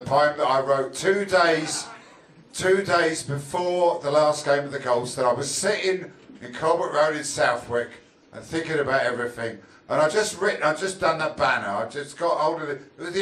A poem that I wrote 2 days before the last game of the Goldstone. I was sitting in Colbert Road in Southwick and thinking about everything. And I'd just done that banner. I just got hold of it. It was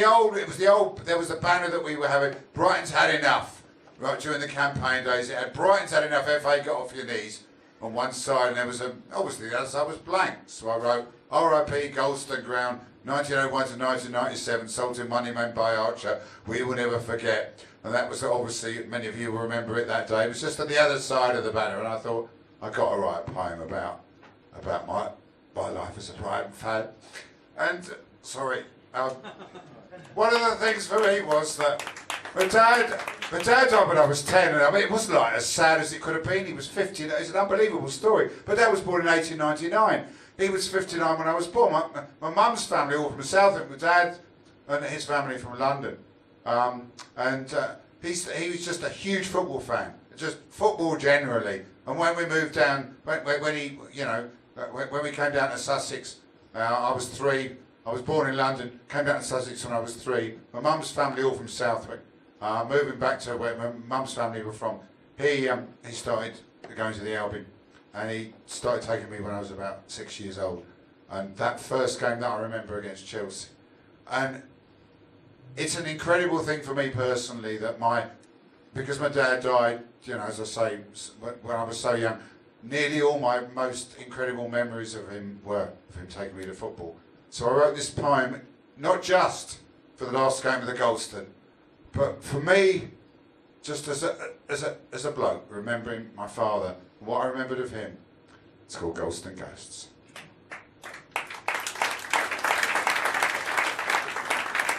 the old, there was a banner that we were having. Brighton's had enough, right, during the campaign days. It had Brighton's had enough, FA got off your knees on one side, and there was obviously the other side was blank. So I wrote, R.I.P. Goldstone Ground, 1901 to 1997, Salted Moneyman by Archer, we will never forget. And that was obviously, many of you will remember it that day. It was just on the other side of the banner, and I thought, I got to write a poem about my life as a Brighton fan. And, one of the things for me was that my dad died when I was 10, and I mean, it wasn't like as sad as it could have been. He was 50, it's an unbelievable story. But Dad was born in 1899. He was 59 when I was born. My mum's family all from Southwick, my dad and his family from London. He was just a huge football fan, just football generally. And when we moved down, when we came down to Sussex, I was 3. I was born in London, came down to Sussex when I was 3. My mum's family all from Southwick. Moving back to where my mum's family were from, he started going to the Albion, and he started taking me when I was about 6 years old. And that first game that I remember against Chelsea, and it's an incredible thing for me personally that because my dad died, as I say, when I was so young, nearly all my most incredible memories of him were of him taking me to football. So I wrote this poem, not just for the last game of the Goldstone, but for me, just as a bloke, remembering my father, what I remembered of him. It's called Goldstone Ghosts.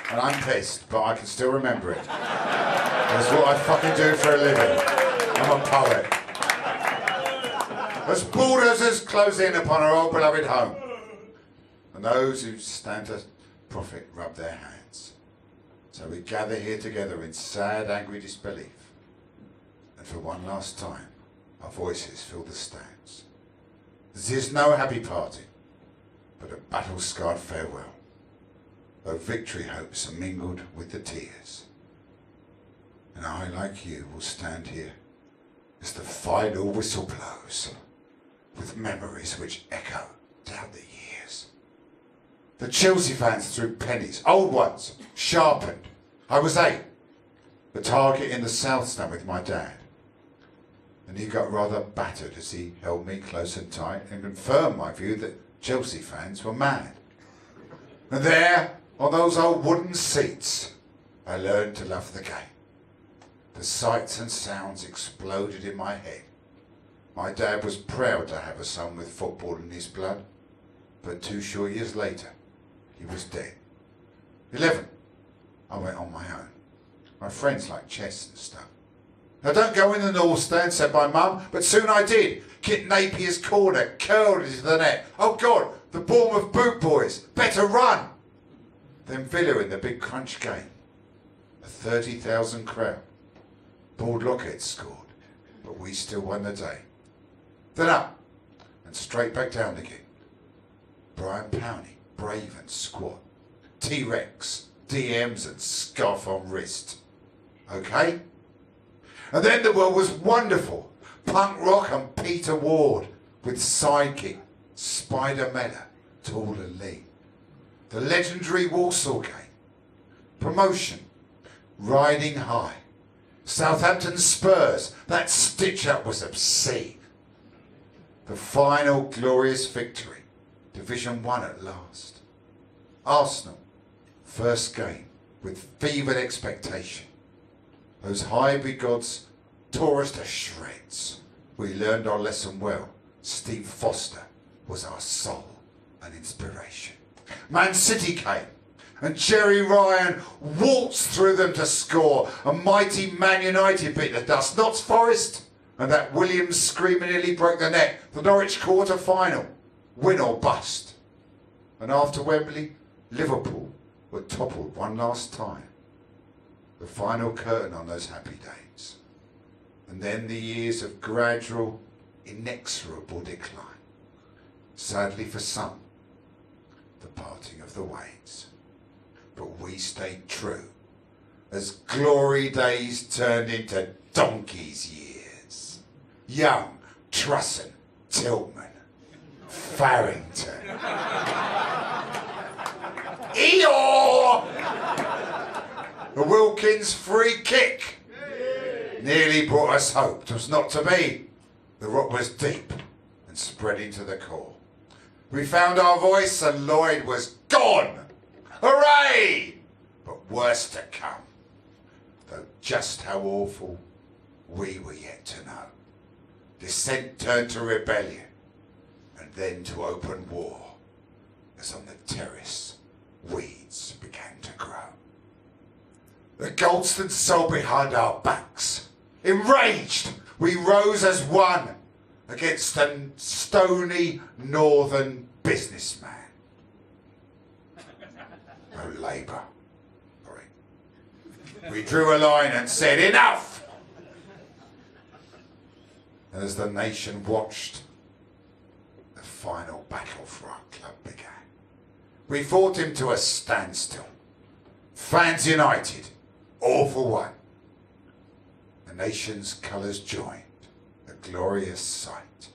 And I'm pissed, but I can still remember it. That's what I fucking do for a living. I'm a poet. As bulldozers close in upon our old beloved home, and those who stand to profit rub their hands. So we gather here together in sad, angry disbelief, and for one last time, our voices fill the stands. This is no happy party, but a battle-scarred farewell, though victory hopes are mingled with the tears. And I, like you, will stand here as the final whistle blows, with memories which echo down the years. The Chelsea fans threw pennies, old ones, sharpened. I was 8, the target in the South Stand with my dad. And he got rather battered as he held me close and tight and confirmed my view that Chelsea fans were mad. And there, on those old wooden seats, I learned to love the game. The sights and sounds exploded in my head. My dad was proud to have a son with football in his blood, but 2 short years later, he was dead. 11, I went on my own. My friends liked chess and stuff. Now don't go in the North Stand, said my mum, but soon I did. Kit Napier's corner, curled into the net. Oh God, the Bournemouth boot boys, better run. Then Villa in the big crunch game. A 30,000 crowd. Bald Lockett scored, but we still won the day. Then up, and straight back down again. Brian Powney, brave and squat. T-Rex, DMs and scarf on wrist. Okay? And then the world was wonderful. Punk rock and Peter Ward with sidekick, Spider Mella, tall and lean. The legendary Walsall game. Promotion, riding high. Southampton Spurs, that stitch-up was obscene. The final glorious victory, Division 1 at last. Arsenal, first game with fevered expectation. Those Highbury gods tore us to shreds. We learned our lesson well. Steve Foster was our soul and inspiration. Man City came, and Jerry Ryan waltzed through them to score. A mighty Man United beat the dust. Notts Forest, and that Williams screaming nearly broke the neck. The Norwich quarter-final, win or bust. And after Wembley, Liverpool were toppled one last time. The final curtain on those happy days. And then the years of gradual, inexorable decline. Sadly for some, the parting of the ways. But we stayed true as glory days turned into donkey's years. Young, Trusson, Tiltman, Farrington. Eeyore! The Wilkins free kick nearly brought us hope. 'Twas not to be. The rot was deep and spreading to the core. We found our voice and Lloyd was gone. Hooray! But worse to come. Though just how awful we were yet to know. Dissent turned to rebellion and then to open war as on the terrace weeds began to grow. The Goldstone sold behind our backs. Enraged, we rose as one against a stony northern businessman. No labour. Sorry. We drew a line and said, enough! And as the nation watched, the final battle for our club began. We fought him to a standstill. Fans united, all for one. The nation's colours joined, a glorious sight.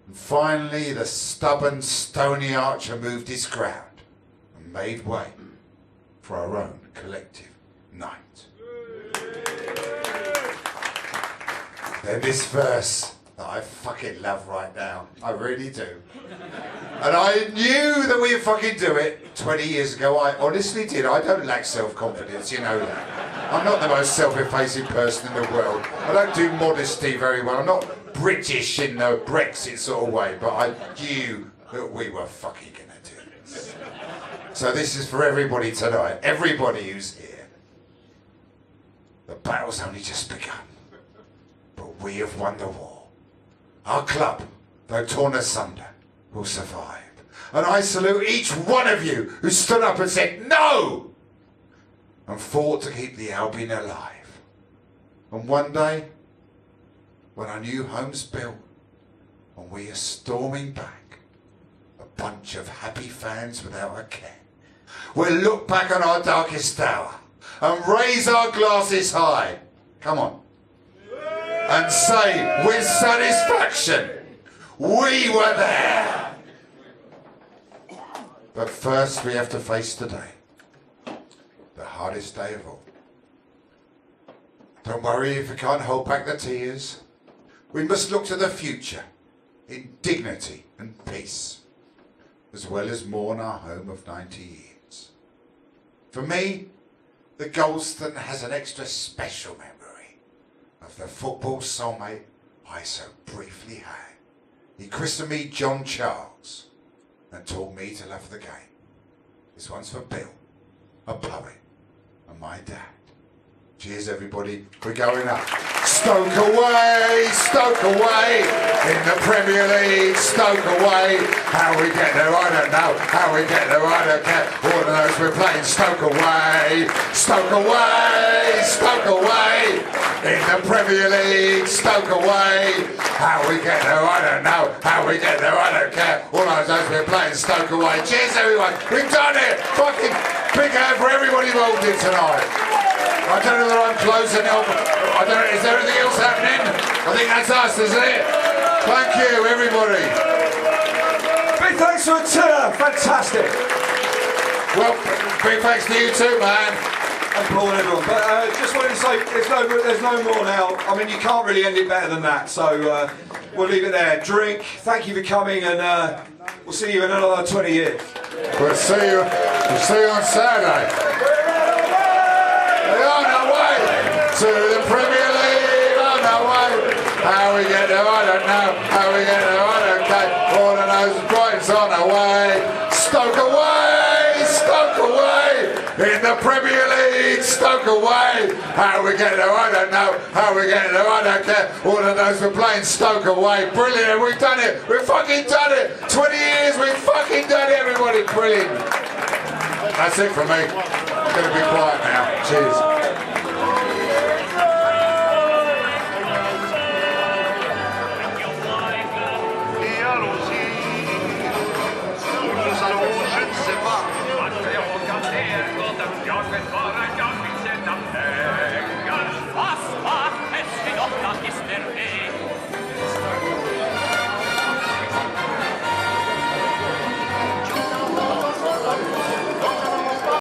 And finally the stubborn stony archer moved his ground and made way for our own collective night. Then this verse that I fucking love right now, I really do. And I knew that we'd fucking do it 20 years ago. I honestly did. I don't lack self-confidence, you know that. I'm not the most self-effacing person in the world. I don't do modesty very well. I'm not British in the Brexit sort of way, but I knew that we were fucking gonna do this. So this is for everybody tonight, everybody who's here. The battle's only just begun, but we have won the war. Our club, though torn asunder, will survive. And I salute each one of you who stood up and said no! And fought to keep the Albion alive. And one day, when our new home's built, and we are storming back, a bunch of happy fans without a care, we'll look back on our darkest hour and raise our glasses high. Come on. And say with satisfaction, we were there. But first we have to face today, the hardest day of all. Don't worry if we can't hold back the tears. We must look to the future in dignity and peace, as well as mourn our home of 90 years. For me, the Goldstone has an extra special memory of the football soulmate I so briefly had. He christened me John Charles and taught me to love the game. This one's for Bill, a poet, and my dad. Cheers everybody, we're going up. Stoke away, in the Premier League, Stoke away. How we get there, I don't know. How we get there, I don't care. All I know is we're playing Stoke away. In the Premier League, Stoke away. How we get there, I don't know. How we get there, I don't care. All I know is we're playing Stoke away. Cheers everyone, we've done it. Fucking big hand for everybody involved in tonight. I don't know whether I'm closing it up. I don't know, is there anything else happening? I think that's us, isn't it? Thank you, everybody. Big thanks to Attila, fantastic. Well, big thanks to you too, man. And Paul and everyone. But just wanted to say, there's no more now. I mean, you can't really end it better than that. So we'll leave it there. Drink. Thank you for coming, and we'll see you in another 20 years. We'll see you on Saturday. To the Premier League, on our way. How we get there, I don't know. How we get there, I don't care. All I know is Brighton's on our way. Stoke away. In the Premier League, Stoke away. How we get there, I don't know. How we get there, I don't care. All I know is we're playing Stoke away. Brilliant, we've done it. We've fucking done it. 20 years, we've fucking done it, everybody. Brilliant. That's it for me. I'm going to be quiet now. Cheers.